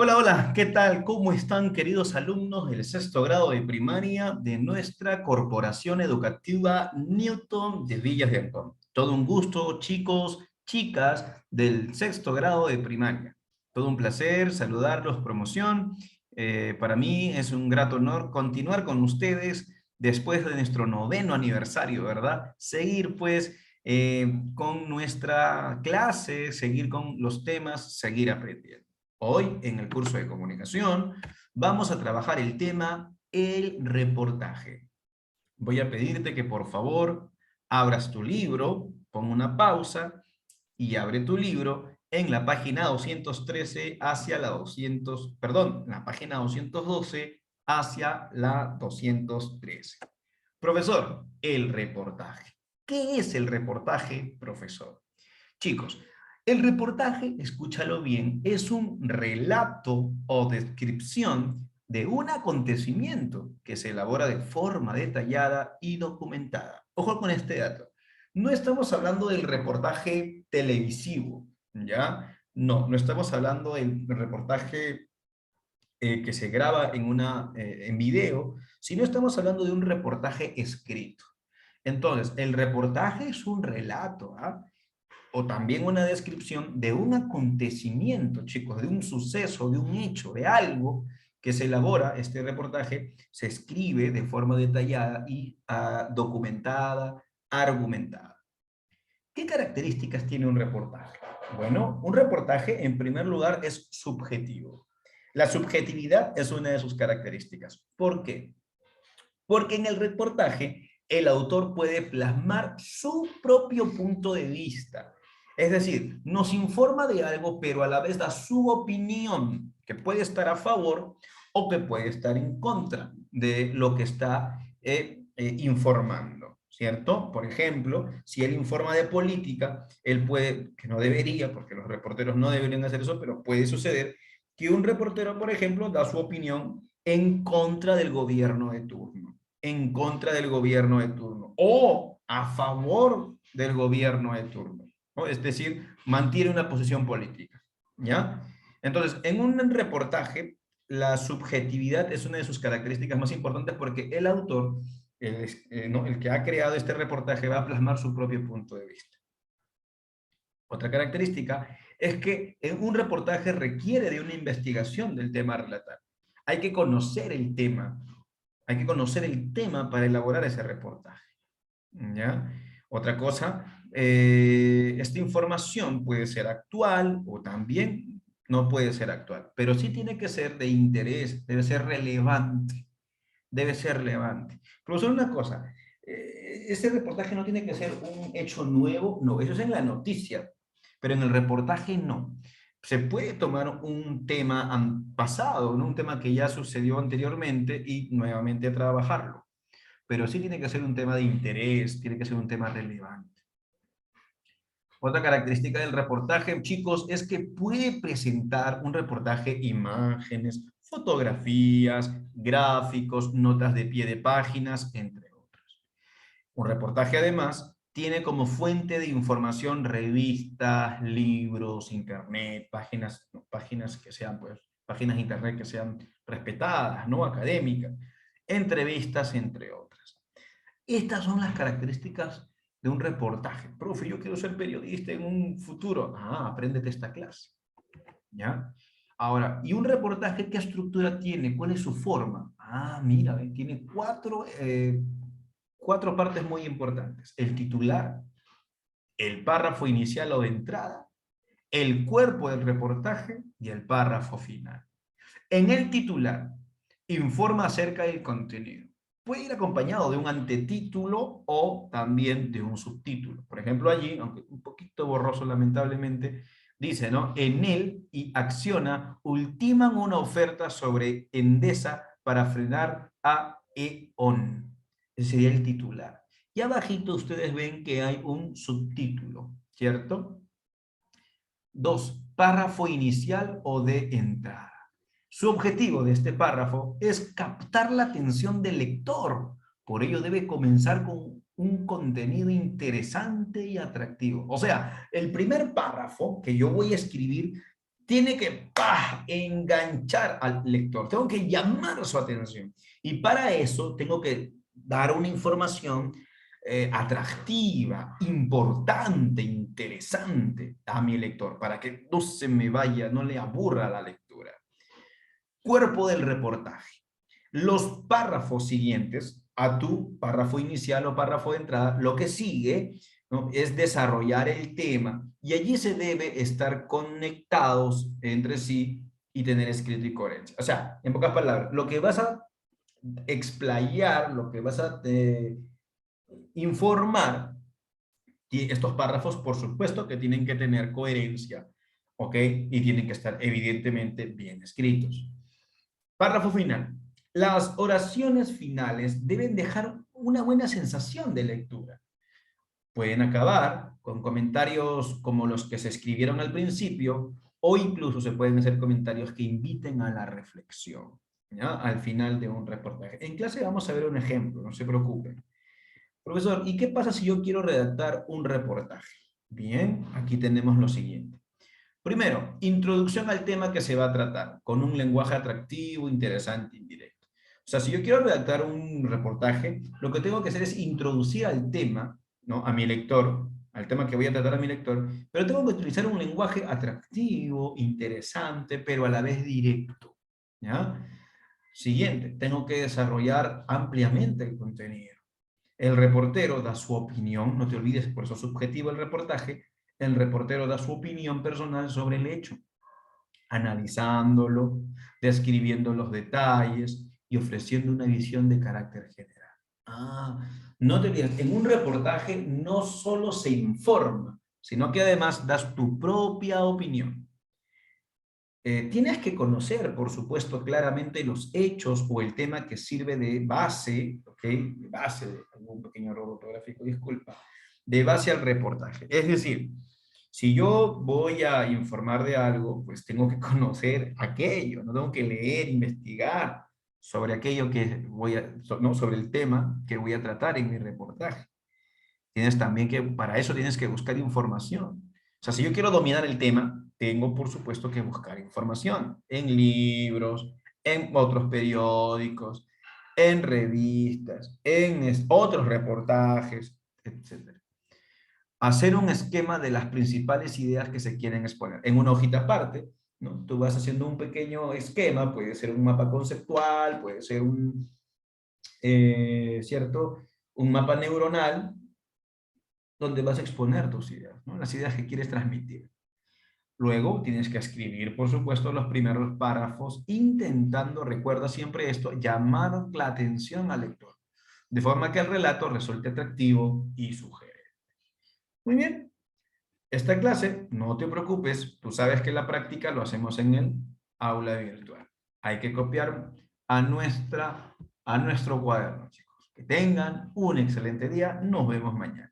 Hola, hola, ¿qué tal? ¿Cómo están, queridos alumnos del sexto grado de primaria de nuestra corporación educativa Newton de Villas de Antón? Todo un gusto, chicos, chicas del sexto grado de primaria. Todo un placer saludarlos, promoción. Para mí es un grato honor continuar con ustedes después de nuestro noveno aniversario, ¿verdad? Seguir, pues, con nuestra clase, seguir con los temas, seguir aprendiendo. Hoy, en el curso de comunicación, vamos a trabajar el tema el reportaje. Voy a pedirte que por favor abras tu libro, pon una pausa y abre tu libro en la página 213 hacia la 200, perdón, la página 212 hacia la 213. Profesor, el reportaje. ¿Qué es el reportaje, profesor? Chicos, el reportaje, escúchalo bien, es un relato o descripción de un acontecimiento que se elabora de forma detallada y documentada. Ojo con este dato. No estamos hablando del reportaje televisivo, ¿ya? No estamos hablando del reportaje que se graba en video, sino estamos hablando de un reportaje escrito. Entonces, el reportaje es un relato, ¿ah? O también una descripción de un acontecimiento, chicos, de un suceso, de un hecho, de algo que se elabora, este reportaje se escribe de forma detallada y documentada, argumentada. ¿Qué características tiene un reportaje? Bueno, un reportaje en primer lugar es subjetivo. La subjetividad es una de sus características. ¿Por qué? Porque en el reportaje el autor puede plasmar su propio punto de vista. Es decir, nos informa de algo, pero a la vez da su opinión, que puede estar a favor o que puede estar en contra de lo que está informando, ¿cierto? Por ejemplo, si él informa de política, él puede, que no debería, porque los reporteros no deberían hacer eso, pero puede suceder que un reportero, por ejemplo, da su opinión en contra del gobierno de turno, en contra del gobierno de turno o a favor del gobierno de turno, ¿no? Es decir, mantiene una posición política, ¿ya? Entonces, en un reportaje, la subjetividad es una de sus características más importantes porque el autor, ¿no? El que ha creado este reportaje, va a plasmar su propio punto de vista. Otra característica es que un reportaje requiere de una investigación del tema a relatar. Hay que conocer el tema, hay que conocer el tema para elaborar ese reportaje, ¿ya? Otra cosa, esta información puede ser actual o también no puede ser actual, pero sí tiene que ser de interés, debe ser relevante, debe ser relevante. Profesor, una cosa, ese reportaje no tiene que ser un hecho nuevo, no, eso es en la noticia, pero en el reportaje no. Se puede tomar un tema pasado, ¿no? Un tema que ya sucedió anteriormente y nuevamente trabajarlo, pero sí tiene que ser un tema de interés, tiene que ser un tema relevante. Otra característica del reportaje, chicos, es que puede presentar un reportaje imágenes, fotografías, gráficos, notas de pie de páginas, entre otros. Un reportaje, además, tiene como fuente de información revistas, libros, internet, páginas, no, páginas que sean, pues, páginas de internet que sean respetadas, ¿no? Académicas, entrevistas, entre otras. Estas son las características de un reportaje. Profe, yo quiero ser periodista en un futuro. Ah, apréndete esta clase, ¿ya? Ahora, ¿y un reportaje qué estructura tiene? ¿Cuál es su forma? Ah, mira, tiene cuatro partes muy importantes. El titular, el párrafo inicial o de entrada, el cuerpo del reportaje y el párrafo final. En el titular, informa acerca del contenido. Puede ir acompañado de un antetítulo o también de un subtítulo. Por ejemplo, allí, aunque un poquito borroso lamentablemente, dice, ¿no? En él y Acciona ultiman una oferta sobre Endesa para frenar a E.ON. Ese sería el titular. Y abajito ustedes ven que hay un subtítulo, ¿cierto? 2. Párrafo inicial o de entrada. Su objetivo de este párrafo es captar la atención del lector. Por ello debe comenzar con un contenido interesante y atractivo. O sea, el primer párrafo que yo voy a escribir tiene que enganchar al lector, tengo que llamar su atención. Y para eso tengo que dar una información atractiva, importante, interesante a mi lector, para que no se me vaya, no le aburra la lectura. Cuerpo del reportaje. Los párrafos siguientes a tu párrafo inicial o párrafo de entrada, lo que sigue, ¿no?, es desarrollar el tema y allí se debe estar conectados entre sí y tener escrito y coherencia. O sea, en pocas palabras, lo que vas a explayar, lo que vas a informar, y estos párrafos, por supuesto, que tienen que tener coherencia, ¿ok? Y tienen que estar evidentemente bien escritos. Párrafo final. Las oraciones finales deben dejar una buena sensación de lectura. Pueden acabar con comentarios como los que se escribieron al principio o incluso se pueden hacer comentarios que inviten a la reflexión, ¿ya?, al final de un reportaje. En clase vamos a ver un ejemplo, no se preocupen. Profesor, ¿y qué pasa si yo quiero redactar un reportaje? Bien, aquí tenemos lo siguiente. Primero, introducción al tema que se va a tratar, con un lenguaje atractivo, interesante, indirecto. O sea, si yo quiero redactar un reportaje, lo que tengo que hacer es introducir al tema, ¿no?, a mi lector, al tema que voy a tratar a mi lector, pero tengo que utilizar un lenguaje atractivo, interesante, pero a la vez directo, ¿ya? Siguiente, tengo que desarrollar ampliamente el contenido. El reportero da su opinión, no te olvides, por eso es subjetivo el reportaje, el reportero da su opinión personal sobre el hecho, analizándolo, describiendo los detalles y ofreciendo una visión de carácter general. No te olvides, en un reportaje no solo se informa, sino que además das tu propia opinión. Tienes que conocer, por supuesto, claramente los hechos o el tema que sirve de base, ¿ok? De base, de algún pequeño error ortográfico, disculpa, de base al reportaje. Es decir, si yo voy a informar de algo, pues tengo que conocer aquello, no tengo que leer, investigar sobre aquello que voy a, no, sobre el tema que voy a tratar en mi reportaje. Tienes también que, para eso tienes que buscar información. O sea, si yo quiero dominar el tema, tengo por supuesto que buscar información en libros, en otros periódicos, en revistas, en otros reportajes, etc. Hacer un esquema de las principales ideas que se quieren exponer. En una hojita aparte, ¿no?, tú vas haciendo un pequeño esquema, puede ser un mapa conceptual, puede ser ¿cierto?, un mapa neuronal, donde vas a exponer tus ideas, ¿no?, las ideas que quieres transmitir. Luego tienes que escribir, por supuesto, los primeros párrafos, intentando, recuerda siempre esto, llamar la atención al lector, de forma que el relato resulte atractivo y sugerente. Muy bien, esta clase, no te preocupes, tú sabes que la práctica lo hacemos en el aula virtual. Hay que copiar a nuestro cuaderno, chicos. Que tengan un excelente día, nos vemos mañana.